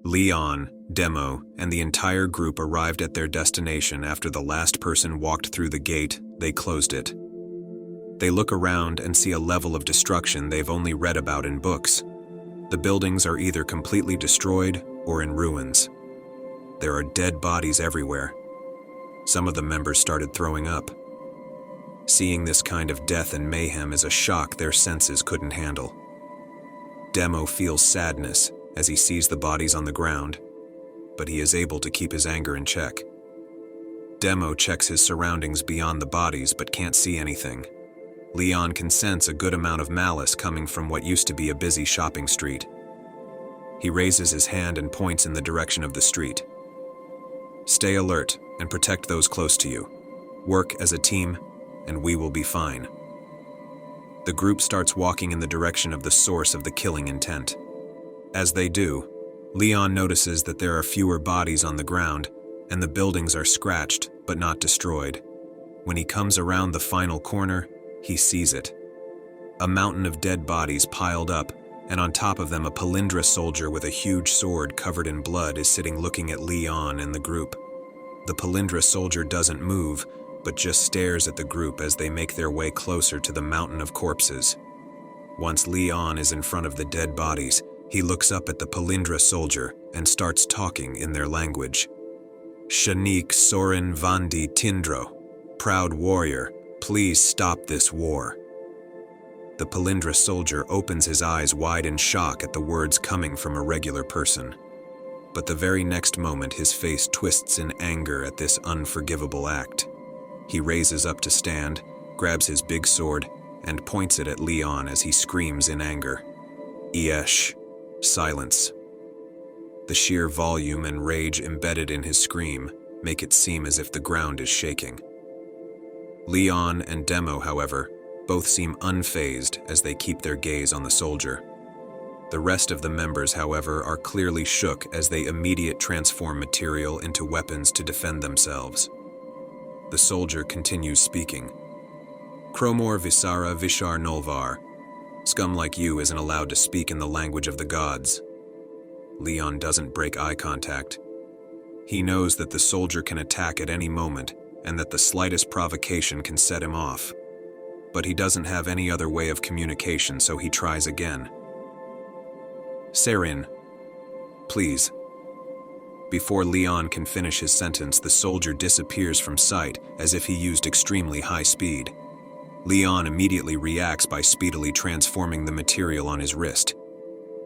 Leon, Demo, and the entire group arrived at their destination after the last person walked through the gate. They closed it. They look around and see a level of destruction they've only read about in books. The buildings are either completely destroyed or in ruins. There are dead bodies everywhere. Some of the members started throwing up. Seeing this kind of death and mayhem is a shock their senses couldn't handle. Demo feels sadness as he sees the bodies on the ground, but he is able to keep his anger in check. Demo checks his surroundings beyond the bodies but can't see anything. Leon can sense a good amount of malice coming from what used to be a busy shopping street. He raises his hand and points in the direction of the street. Stay alert and protect those close to you. Work as a team, and we will be fine. The group starts walking in the direction of the source of the killing intent. As they do, Leon notices that there are fewer bodies on the ground, and the buildings are scratched but not destroyed. When he comes around the final corner, he sees it. A mountain of dead bodies piled up, and on top of them a Palindra soldier with a huge sword covered in blood is sitting looking at Leon and the group. The Palindra soldier doesn't move, but just stares at the group as they make their way closer to the mountain of corpses. Once Leon is in front of the dead bodies, he looks up at the Palindra soldier and starts talking in their language. Shanik Sorin Vandi Tindro, proud warrior, please stop this war. The Palindra soldier opens his eyes wide in shock at the words coming from a regular person. But the very next moment his face twists in anger at this unforgivable act. He raises up to stand, grabs his big sword, and points it at Leon as he screams in anger. Iesh. Silence. The sheer volume and rage embedded in his scream make it seem as if the ground is shaking. Leon and Demo, however, both seem unfazed as they keep their gaze on the soldier. The rest of the members, however, are clearly shook as they immediately transform material into weapons to defend themselves. The soldier continues speaking. Kromor Visara Vishar Nolvar. Scum like you isn't allowed to speak in the language of the gods. Leon doesn't break eye contact. He knows that the soldier can attack at any moment and that the slightest provocation can set him off. But he doesn't have any other way of communication, so he tries again. Serin, please. Before Leon can finish his sentence, the soldier disappears from sight as if he used extremely high speed. Leon immediately reacts by speedily transforming the material on his wrist.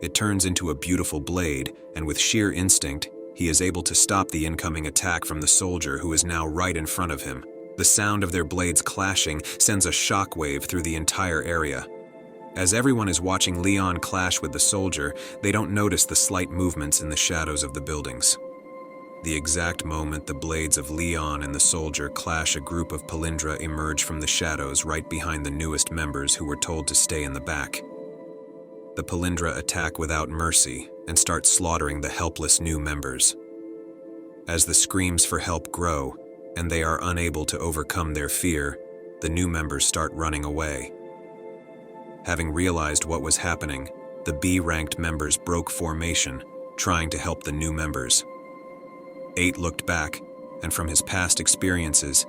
It turns into a beautiful blade, and with sheer instinct, he is able to stop the incoming attack from the soldier who is now right in front of him. The sound of their blades clashing sends a shockwave through the entire area. As everyone is watching Leon clash with the soldier, they don't notice the slight movements in the shadows of the buildings. The exact moment the blades of Leon and the soldier clash, a group of Palindra emerge from the shadows right behind the newest members who were told to stay in the back. The Palindra attack without mercy and start slaughtering the helpless new members. As the screams for help grow and they are unable to overcome their fear, the new members start running away. Having realized what was happening, the B-ranked members broke formation, trying to help the new members. 8 looked back, and from his past experiences,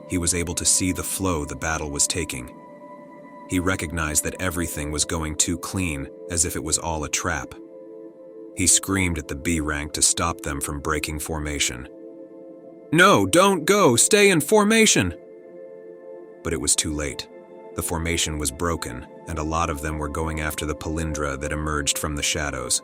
he was able to see the flow the battle was taking. He recognized that everything was going too clean, as if it was all a trap. He screamed at the B rank to stop them from breaking formation. "No, don't go! Stay in formation!" But it was too late. The formation was broken, and a lot of them were going after the Palindra that emerged from the shadows.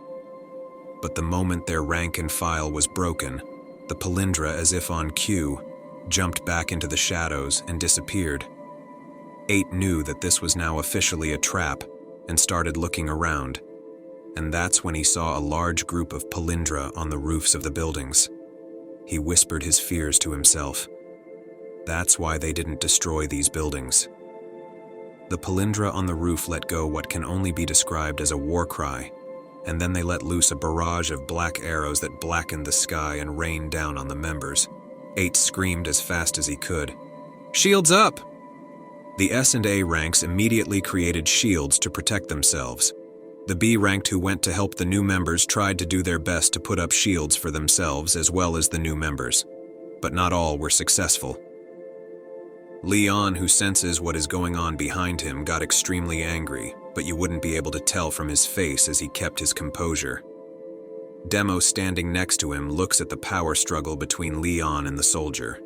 But the moment their rank and file was broken, the Palindra, as if on cue, jumped back into the shadows and disappeared. 8 knew that this was now officially a trap and started looking around, and that's when he saw a large group of Palindra on the roofs of the buildings. He whispered his fears to himself. That's why they didn't destroy these buildings. The Palindra on the roof let go what can only be described as a war cry, and then they let loose a barrage of black arrows that blackened the sky and rained down on the members. 8 screamed as fast as he could. "Shields up!" The S and A ranks immediately created shields to protect themselves. The B-ranked who went to help the new members tried to do their best to put up shields for themselves as well as the new members, but not all were successful. Leon, who senses what is going on behind him, got extremely angry, but you wouldn't be able to tell from his face as he kept his composure. Demo, standing next to him, looks at the power struggle between Leon and the soldier.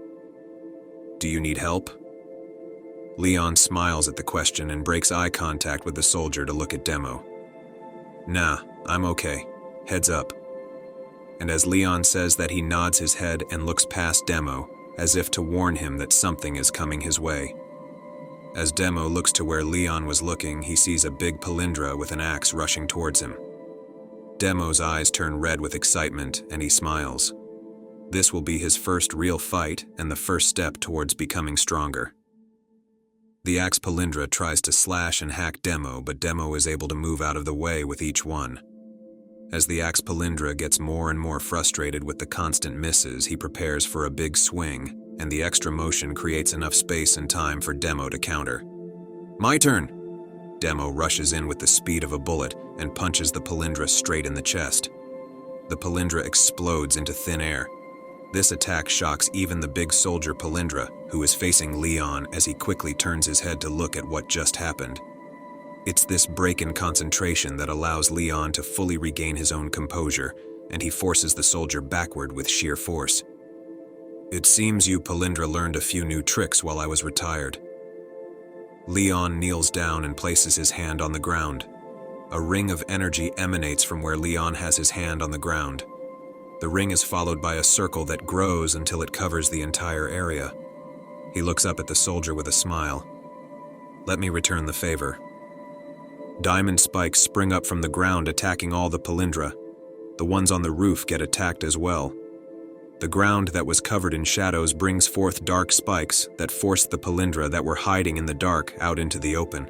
"Do you need help?" Leon smiles at the question and breaks eye contact with the soldier to look at Demo. "Nah, I'm okay. Heads up." And as Leon says that, he nods his head and looks past Demo, as if to warn him that something is coming his way. As Demo looks to where Leon was looking, he sees a big Palindra with an axe rushing towards him. Demo's eyes turn red with excitement, and he smiles. This will be his first real fight and the first step towards becoming stronger. The axe Palindra tries to slash and hack Demo, but Demo is able to move out of the way with each one. As the axe Palindra gets more and more frustrated with the constant misses, he prepares for a big swing, and the extra motion creates enough space and time for Demo to counter. "My turn!" Demo rushes in with the speed of a bullet and punches the Palindra straight in the chest. The Palindra explodes into thin air. This attack shocks even the big soldier Palindra, who is facing Leon as he quickly turns his head to look at what just happened. It's this break in concentration that allows Leon to fully regain his own composure, and he forces the soldier backward with sheer force. "It seems you Palindra learned a few new tricks while I was retired." Leon kneels down and places his hand on the ground. A ring of energy emanates from where Leon has his hand on the ground. The ring is followed by a circle that grows until it covers the entire area. He looks up at the soldier with a smile. "Let me return the favor." Diamond spikes spring up from the ground, attacking all the Palindra. The ones on the roof get attacked as well. The ground that was covered in shadows brings forth dark spikes that force the Palindra that were hiding in the dark out into the open.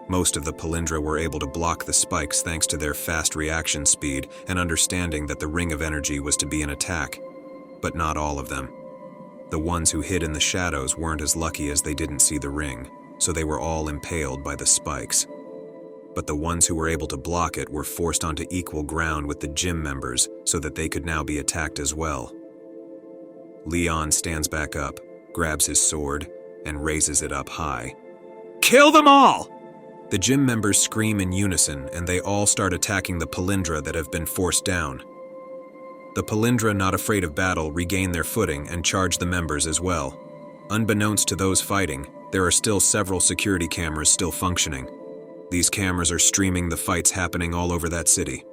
Most of the Palindra were able to block the spikes thanks to their fast reaction speed and understanding that the ring of energy was to be an attack, but not all of them. The ones who hid in the shadows weren't as lucky as they didn't see the ring, so they were all impaled by the spikes. But the ones who were able to block it were forced onto equal ground with the gym members so that they could now be attacked as well. Leon stands back up, grabs his sword, and raises it up high. "Kill them all!" The gym members scream in unison, and they all start attacking the Palindra that have been forced down. The Palindra, not afraid of battle, regain their footing and charge the members as well. Unbeknownst to those fighting, there are still several security cameras still functioning. These cameras are streaming the fights happening all over that city.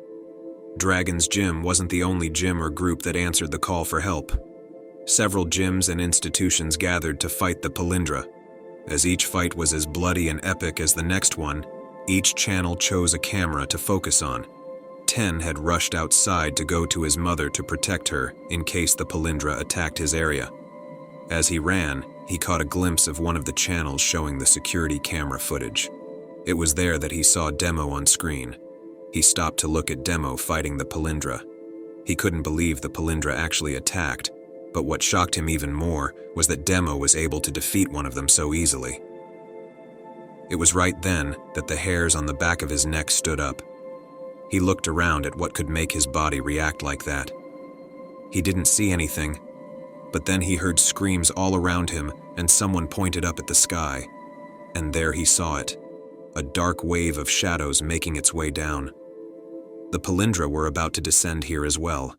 Dragon's Gym wasn't the only gym or group that answered the call for help. Several gyms and institutions gathered to fight the Palindra. As each fight was as bloody and epic as the next one, each channel chose a camera to focus on. 10 had rushed outside to go to his mother to protect her in case the Palindra attacked his area. As he ran, he caught a glimpse of one of the channels showing the security camera footage. It was there that he saw Demo on screen. He stopped to look at Demo fighting the Palindra. He couldn't believe the Palindra actually attacked, but what shocked him even more was that Demo was able to defeat one of them so easily. It was right then that the hairs on the back of his neck stood up. He looked around at what could make his body react like that. He didn't see anything, but then he heard screams all around him and someone pointed up at the sky. And there he saw it, a dark wave of shadows making its way down. The Palindra were about to descend here as well.